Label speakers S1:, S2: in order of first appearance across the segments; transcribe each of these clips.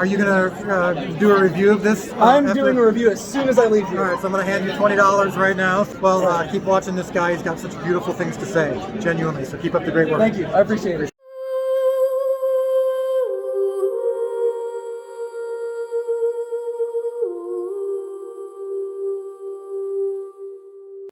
S1: are you going to do a review of this?
S2: I'm doing a review as soon as I leave here.
S1: All right, so I'm going to hand you $20 right now. Well, keep watching this guy. He's got such beautiful things to say, genuinely. So keep up the great work.
S2: Thank you. I appreciate it.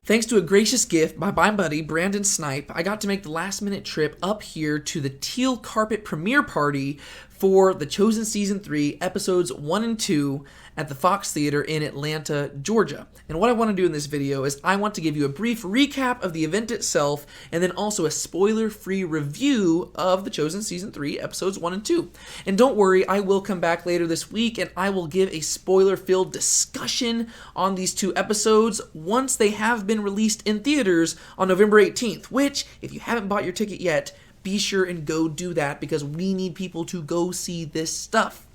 S3: Thanks to a gracious gift by my buddy Brandon Snipe, I got to make the last-minute trip up here to the Teal Carpet premiere party for The Chosen Season 3, Episodes 1 and 2 at the Fox Theater in Atlanta, Georgia. And what I want to do in this video is I want to give you a brief recap of the event itself and then also a spoiler-free review of The Chosen Season 3, Episodes 1 and 2. And don't worry, I will come back later this week and I will give a spoiler-filled discussion on these two episodes once they have been released in theaters on November 18th, which, if you haven't bought your ticket yet, be sure and go do that because we need people to go see this stuff.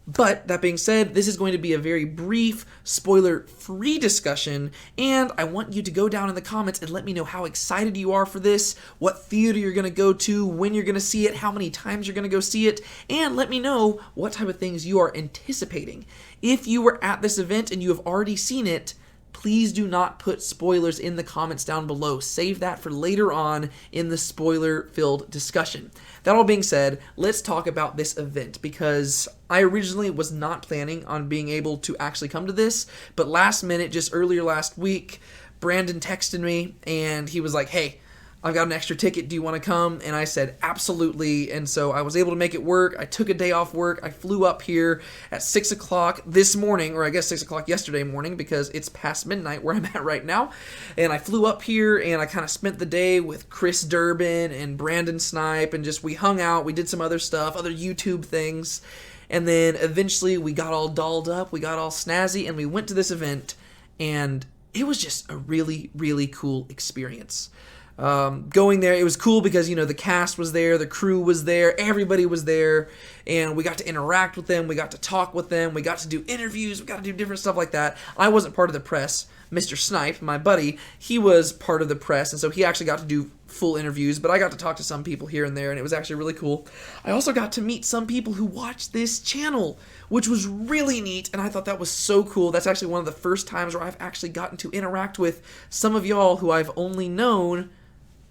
S3: But that being said, this is going to be a very brief, spoiler-free discussion, and I want you to go down in the comments and let me know how excited you are for this, what theater you're going to go to, when you're going to see it, how many times you're going to go see it, and let me know what type of things you are anticipating. If you were at this event and you have already seen it, please do not put spoilers in the comments down below. Save that for later on in the spoiler-filled discussion. That all being said, let's talk about this event because I originally was not planning on being able to actually come to this, but last minute, just earlier last week, Brandon texted me and he was like, hey, I've got an extra ticket, do you want to come? And I said, absolutely, and so I was able to make it work. I took a day off work. I flew up here at 6 o'clock this morning, or I guess 6 o'clock yesterday morning because it's past midnight where I'm at right now. And I flew up here and I kind of spent the day with Chris Durbin and Brandon Snipe and just we hung out. We did some other stuff, other YouTube things. And then eventually we got all dolled up, we got all snazzy, and we went to this event. And it was just a really, really cool experience. Going there, it was cool because, you know, the cast was there, the crew was there, everybody was there, and we got to interact with them, we got to talk with them, we got to do interviews, we got to do different stuff like that. I wasn't part of the press. Mr. Snipe, my buddy, he was part of the press, and so he actually got to do full interviews, but I got to talk to some people here and there, and it was actually really cool. I also got to meet some people who watch this channel, which was really neat, and I thought that was so cool. That's actually one of the first times where I've actually gotten to interact with some of y'all who I've only known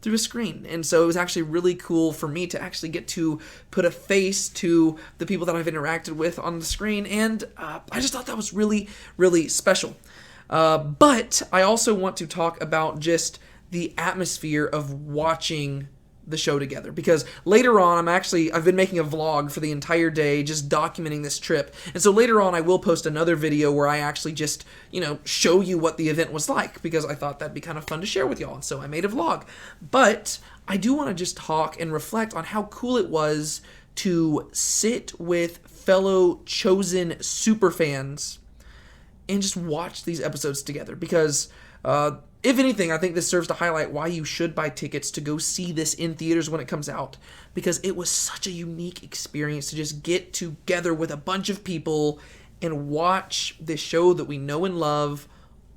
S3: through a screen. And so it was actually really cool for me to actually get to put a face to the people that I've interacted with on the screen, and I just thought that was really, really special. But I also want to talk about just the atmosphere of watching the show together, because later on I've been making a vlog for the entire day just documenting this trip, and so later on I will post another video where I actually just, you know, show you what the event was like, because I thought that'd be kind of fun to share with y'all, and so I made a vlog. But I do want to just talk and reflect on how cool it was to sit with fellow Chosen superfans and just watch these episodes together, because if anything, I think this serves to highlight why you should buy tickets to go see this in theaters when it comes out, because it was such a unique experience to just get together with a bunch of people and watch this show that we know and love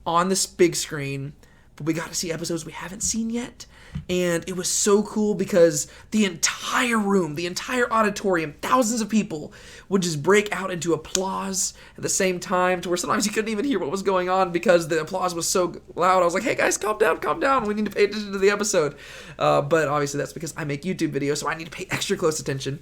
S3: on this big screen, but we got to see episodes we haven't seen yet. And it was so cool because the entire room, the entire auditorium, thousands of people would just break out into applause at the same time, to where sometimes you couldn't even hear what was going on because the applause was so loud. I was like, hey guys, calm down. We need to pay attention to the episode. But obviously that's because I make YouTube videos, so I need to pay extra close attention.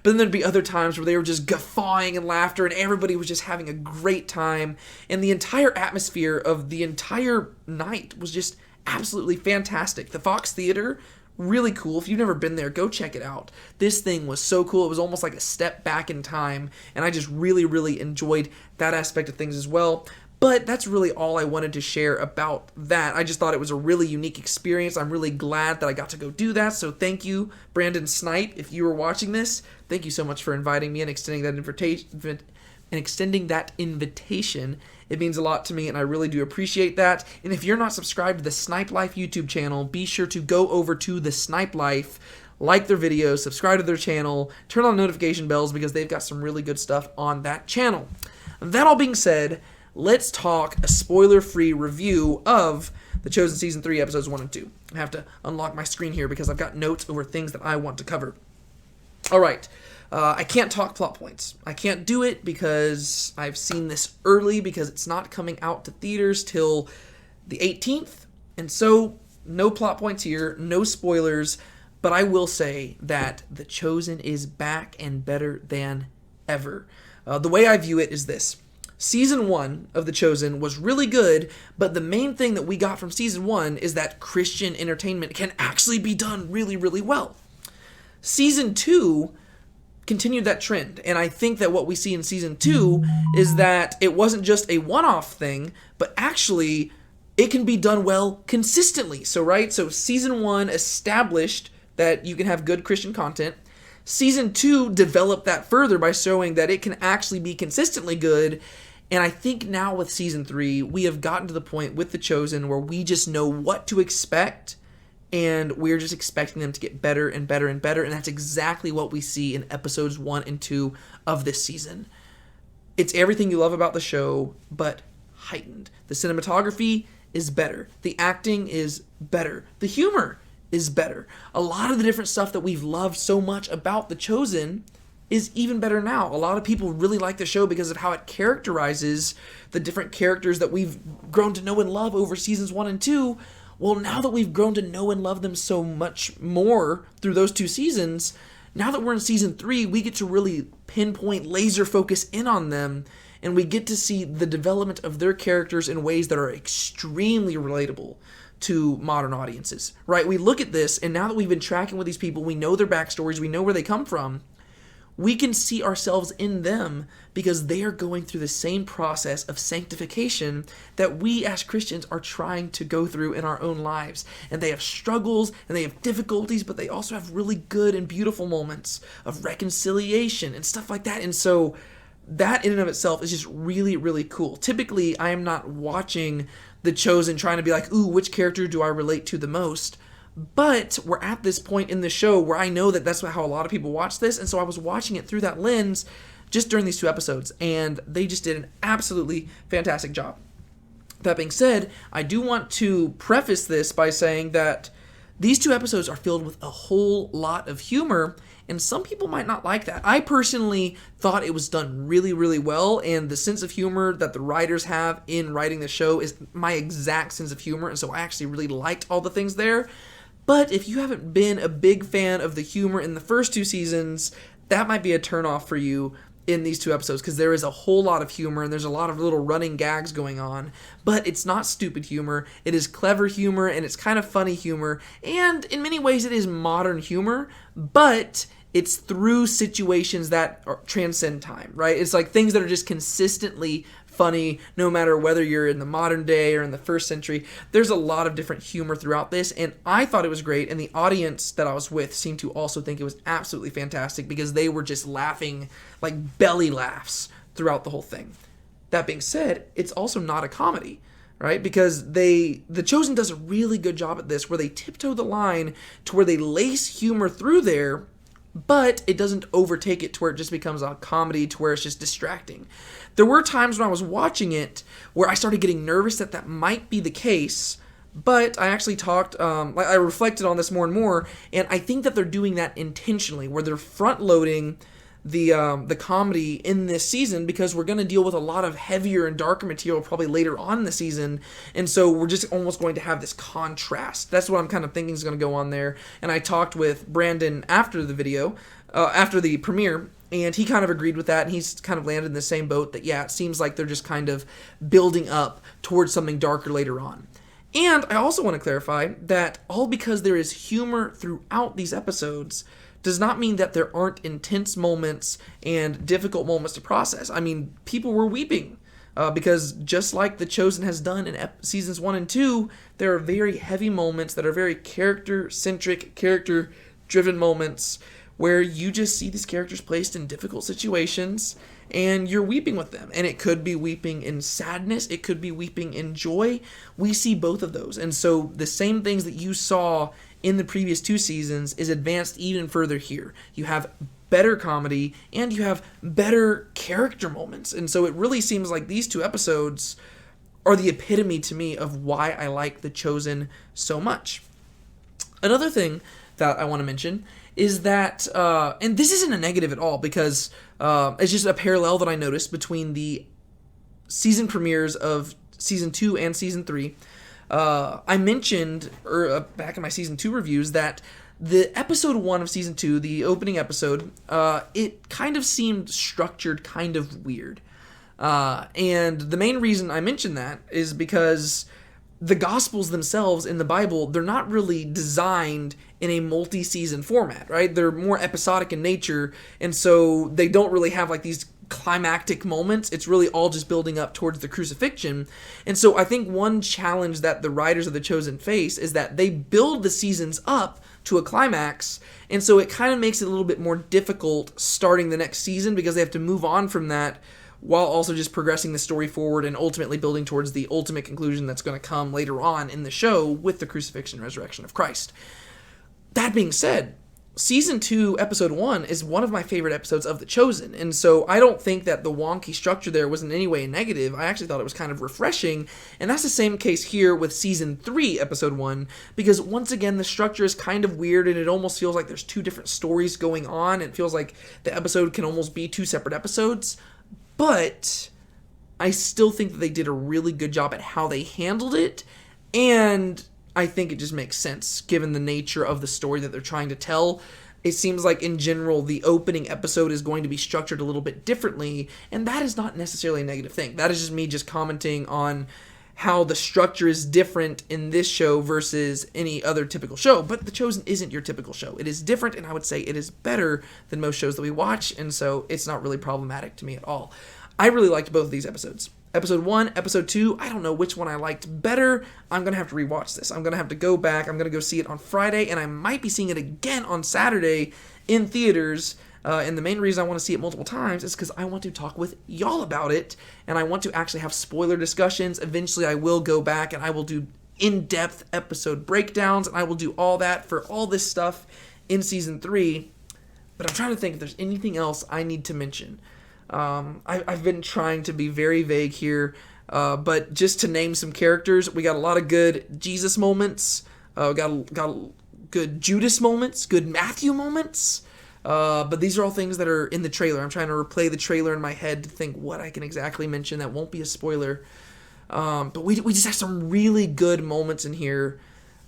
S3: But then there'd be other times where they were just guffawing in laughter and everybody was just having a great time. And the entire atmosphere of the entire night was just absolutely fantastic. The Fox Theater, really cool. If you've never been there, go check it out. This thing was so cool. It was almost like a step back in time, and I just really, really enjoyed that aspect of things as well. But that's really all I wanted to share about that. I just thought it was a really unique experience. I'm really glad that I got to go do that. So thank you, Brandon Snipe, if you were watching this. Thank you so much for inviting me and extending that invitation. It means a lot to me, and I really do appreciate that. And if you're not subscribed to the Snipe Life YouTube channel, be sure to go over to the Snipe Life, like their videos, subscribe to their channel, turn on notification bells, because they've got some really good stuff on that channel. That all being said, let's talk a spoiler-free review of The Chosen Season 3, Episodes 1 and 2. I have to unlock my screen here because I've got notes over things that I want to cover. All right. I can't talk plot points. I can't do it because I've seen this early because it's not coming out to theaters till the 18th. And so, no plot points here, no spoilers, but I will say that The Chosen is back and better than ever. The way I view it is this. Season 1 of The Chosen was really good, but the main thing that we got from Season 1 is that Christian entertainment can actually be done really, really well. Season 2 continued that trend, and I think that what we see in Season 2 is that it wasn't just a one-off thing, but actually it can be done well consistently. So Season 1 established that you can have good Christian content. Season 2 developed that further by showing that it can actually be consistently good. And I think now with Season 3, we have gotten to the point with The Chosen where we just know what to expect, and we're just expecting them to get better and better and better. And that's exactly what we see in episodes 1 and 2 of this season. It's everything you love about the show, but heightened. The cinematography is better. The acting is better. The humor is better. A lot of the different stuff that we've loved so much about The Chosen is even better now. A lot of people really like the show because of how it characterizes the different characters that we've grown to know and love over seasons 1 and 2. Well, now that we've grown to know and love them so much more through those 2 seasons, now that we're in season 3, we get to really pinpoint, laser focus in on them, and we get to see the development of their characters in ways that are extremely relatable to modern audiences, right? We look at this, and now that we've been tracking with these people, we know their backstories, we know where they come from, we can see ourselves in them because they are going through the same process of sanctification that we as Christians are trying to go through in our own lives. And they have struggles and they have difficulties, but they also have really good and beautiful moments of reconciliation and stuff like that. And so that in and of itself is just really, really cool. Typically, I am not watching The Chosen trying to be like, ooh, which character do I relate to the most? But we're at this point in the show where I know that that's how a lot of people watch this, and so I was watching it through that lens just during these 2 episodes, and they just did an absolutely fantastic job. That being said, I do want to preface this by saying that these 2 episodes are filled with a whole lot of humor, and some people might not like that. I personally thought it was done really, really well, and the sense of humor that the writers have in writing the show is my exact sense of humor, and so I actually really liked all the things there. But if you haven't been a big fan of the humor in the first 2 seasons, that might be a turnoff for you in these 2 episodes, because there is a whole lot of humor and there's a lot of little running gags going on. But it's not stupid humor. It is clever humor, and it's kind of funny humor, and in many ways it is modern humor, but it's through situations that transcend time, right? It's like things that are just consistently funny, no matter whether you're in the modern day or in the first century. There's a lot of different humor throughout this, and I thought it was great, and the audience that I was with seemed to also think it was absolutely fantastic because they were just laughing like belly laughs throughout the whole thing. That being said, it's also not a comedy, right? Because The Chosen does a really good job at this, where they tiptoe the line to where they lace humor through there, but it doesn't overtake it to where it just becomes a comedy to where it's just distracting. There were times when I was watching it where I started getting nervous that might be the case, but I actually I reflected on this more and more, and I think that they're doing that intentionally, where they're front-loading the comedy in this season, because we're going to deal with a lot of heavier and darker material probably later on in the season, and so we're just almost going to have this contrast. That's what I'm kind of thinking is going to go on there. And I talked with Brandon after the video, after the premiere, and he kind of agreed with that, and he's kind of landed in the same boat that, yeah, it seems like they're just kind of building up towards something darker later on. And I also want to clarify that all because there is humor throughout these episodes does not mean that there aren't intense moments and difficult moments to process. I mean, people were weeping because just like The Chosen has done in seasons 1 and 2, there are very heavy moments that are very character-centric, character-driven moments where you just see these characters placed in difficult situations and you're weeping with them. And it could be weeping in sadness, it could be weeping in joy. We see both of those. And so the same things that you saw in the previous 2 seasons is advanced even further here. You have better comedy and you have better character moments. And so it really seems like these 2 episodes are the epitome to me of why I like The Chosen so much. Another thing that I want to mention is that, and this isn't a negative at all, because it's just a parallel that I noticed between the season premieres of season 2 and season 3. I mentioned back in my season 2 reviews that the episode 1 of season 2, the opening episode, it kind of seemed structured kind of weird. And the main reason I mention that is because the Gospels themselves in the Bible, they're not really designed in a multi-season format, right? They're more episodic in nature, and so they don't really have like these climactic moments. It's really all just building up towards the crucifixion. And so I think one challenge that the writers of The Chosen face is that they build the seasons up to a climax, and so it kind of makes it a little bit more difficult starting the next season, because they have to move on from that while also just progressing the story forward and ultimately building towards the ultimate conclusion that's going to come later on in the show with the crucifixion and resurrection of Christ. That being said, Season 2, Episode 1 is one of my favorite episodes of The Chosen, and so I don't think that the wonky structure there was in any way negative. I actually thought it was kind of refreshing, and that's the same case here with Season 3, Episode 1, because once again, the structure is kind of weird, and it almost feels like there's two different stories going on. It feels like the episode can almost be two separate episodes, but I still think that they did a really good job at how they handled it, and I think it just makes sense given the nature of the story that they're trying to tell. It seems like in general the opening episode is going to be structured a little bit differently, and that is not necessarily a negative thing. That is just me just commenting on how the structure is different in this show versus any other typical show. But The Chosen isn't your typical show. It is different, and I would say it is better than most shows that we watch, and so it's not really problematic to me at all. I really liked both of these episodes. Episode 1, Episode 2, I don't know which one I liked better. I'm going to have to rewatch this. I'm going to have to go back. I'm going to go see it on Friday, and I might be seeing it again on Saturday in theaters. And the main reason I want to see it multiple times is because I want to talk with y'all about it, and I want to actually have spoiler discussions. Eventually, I will go back, and I will do in-depth episode breakdowns, and I will do all that for all this stuff in Season 3. But I'm trying to think if there's anything else I need to mention. I've been trying to be very vague here, but just to name some characters, we got a lot of good Jesus moments, got good Judas moments, good Matthew moments, but these are all things that are in the trailer. I'm trying to replay the trailer in my head to think what I can exactly mention that won't be a spoiler, but we just have some really good moments in here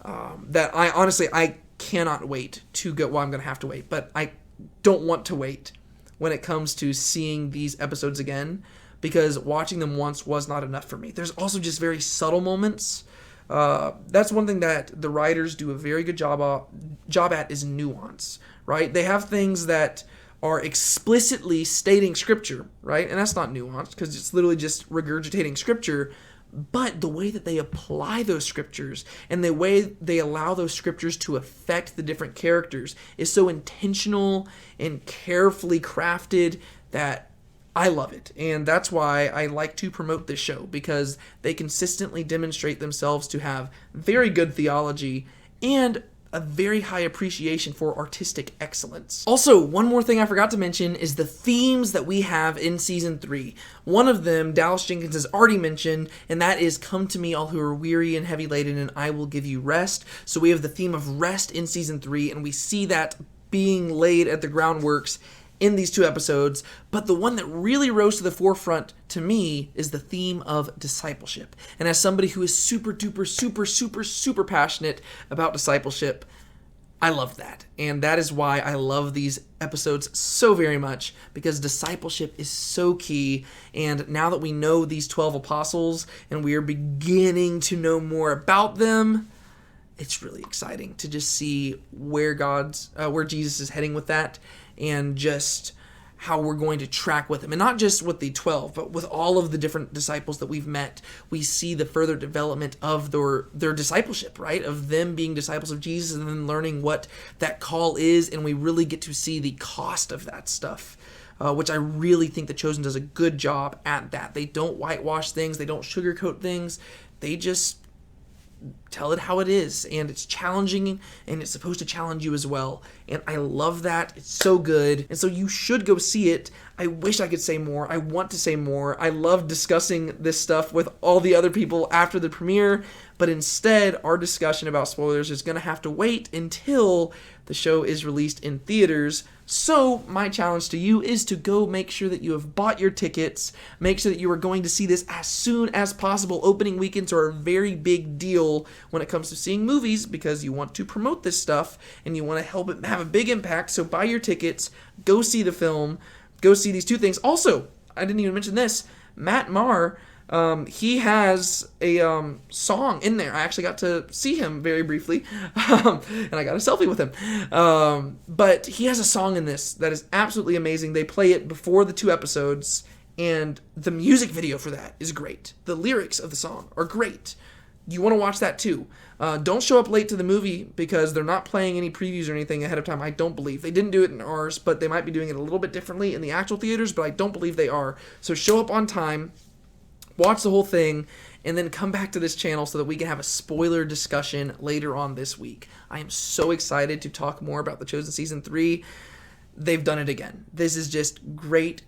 S3: that I cannot wait to go. Well, I'm going to have to wait, but I don't want to wait when it comes to seeing these episodes again, because watching them once was not enough for me. There's also just very subtle moments. That's one thing that the writers do a very good job at is nuance, right? They have things that are explicitly stating scripture, right? And that's not nuance, because it's literally just regurgitating scripture. But the way that they apply those scriptures and the way they allow those scriptures to affect the different characters is so intentional and carefully crafted that I love it. And that's why I like to promote this show, because they consistently demonstrate themselves to have very good theology and a very high appreciation for artistic excellence. Also, one more thing I forgot to mention is the themes that we have in Season 3. One of them, Dallas Jenkins has already mentioned, and that is "Come to me, all who are weary and heavy laden, and I will give you rest." So we have the theme of rest in Season 3, and we see that being laid at the groundworks in these two episodes, but the one that really rose to the forefront to me is the theme of discipleship. And as somebody who is super duper, super passionate about discipleship, I love that. And that is why I love these episodes so very much, because discipleship is so key. And now that we know these 12 apostles and we are beginning to know more about them, it's really exciting to just see where Jesus is heading with that, and just how we're going to track with him. And not just with the 12, but with all of the different disciples that we've met. We see the further development of their discipleship, right? Of them being disciples of Jesus and then learning what that call is, and we really get to see the cost of that stuff, which I really think The Chosen does a good job at that. They don't whitewash things. They don't sugarcoat things. They just tell it how it is, and it's challenging, and it's supposed to challenge you as well, and I love that. It's so good, and so you should go see it. I wish I could say more. I want to say more. I love discussing this stuff with all the other people after the premiere, but instead our discussion about spoilers is going to have to wait until the show is released in theaters. So my challenge to you is to go make sure that you have bought your tickets. Make sure that you are going to see this as soon as possible. Opening weekends are a very big deal when it comes to seeing movies because you want to promote this stuff and you want to help it have a big impact. So buy your tickets, go see the film, go see these two things. Also, I didn't even mention this, Matt Maher, he has a song in there. I actually got to see him very briefly, and I got a selfie with him. But he has a song in this that is absolutely amazing. They play it before the 2 episodes, and the music video for that is great. The lyrics of the song are great. You want to watch that too. Don't show up late to the movie because they're not playing any previews or anything ahead of time. I don't believe. They didn't do it in ours, but they might be doing it a little bit differently in the actual theaters, but I don't believe they are. So show up on time. Watch the whole thing, and then come back to this channel so that we can have a spoiler discussion later on this week. I am so excited to talk more about The Chosen Season 3. They've done it again. This is just great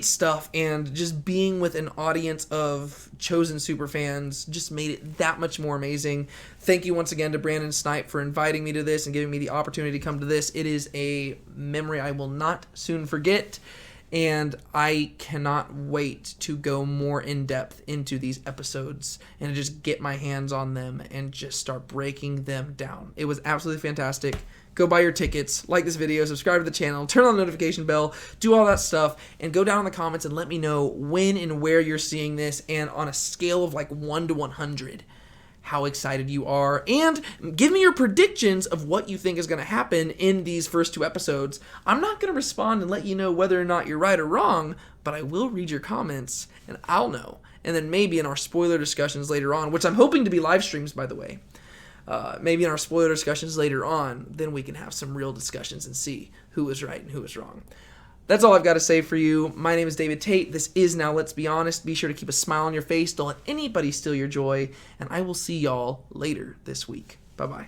S3: stuff, and just being with an audience of Chosen superfans just made it that much more amazing. Thank you once again to Brandon Snipe for inviting me to this and giving me the opportunity to come to this. It is a memory I will not soon forget. And I cannot wait to go more in depth into these episodes and to just get my hands on them and just start breaking them down. It was absolutely fantastic. Go buy your tickets, like this video, subscribe to the channel, turn on the notification bell, do all that stuff, and go down in the comments and let me know when and where you're seeing this, and on a scale of like 1 to 100. How excited you are, and give me your predictions of what you think is going to happen in these first 2 episodes. I'm not going to respond and let you know whether or not you're right or wrong, but I will read your comments, and I'll know. And then maybe in our spoiler discussions later on, which I'm hoping to be live streams, by the way, maybe in our spoiler discussions later on, then we can have some real discussions and see who was right and who was wrong. That's all I've got to say for you. My name is David Tate. This is Now Let's Be Honest. Be sure to keep a smile on your face. Don't let anybody steal your joy. And I will see y'all later this week. Bye-bye.